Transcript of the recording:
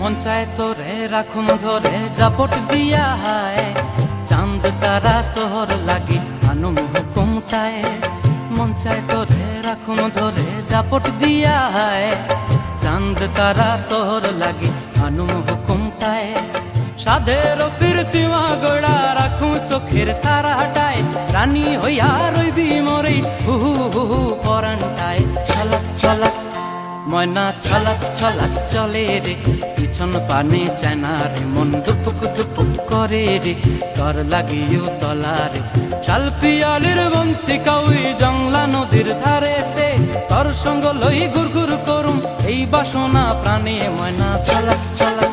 মন চায় তোরে রাখুম ধরে জাপট দিয়া হায়, চাঁদ তারা তোর লাগি আনুম হুকুমটায়। মন চায় তোরে রাখুম ধরে জাপট দিয়া হায়, চাঁদ তারা তোর লাগি আনুম হুকুমটায়। সাধের কীর্তিমা গোড়া রাখুম চোখের তারা হাটায়, রানী হইয়া রইবি মরে হু হু হু হু পরানটায়। ছলাক ছলাক ময়না ছলাক ছলাক চলে রে, পিছন পানে চায়না রে, মন দুপুক দুপুক করে রে, তর লাগিও তলারে। শাল পিয়ালির বন্তি কাউই জংলা নদীর ধারেতে, তর সঙ্গ লই ঘুর ঘুর করুম এই বাসনা প্রাণে। ময়না ছলাক ছলাক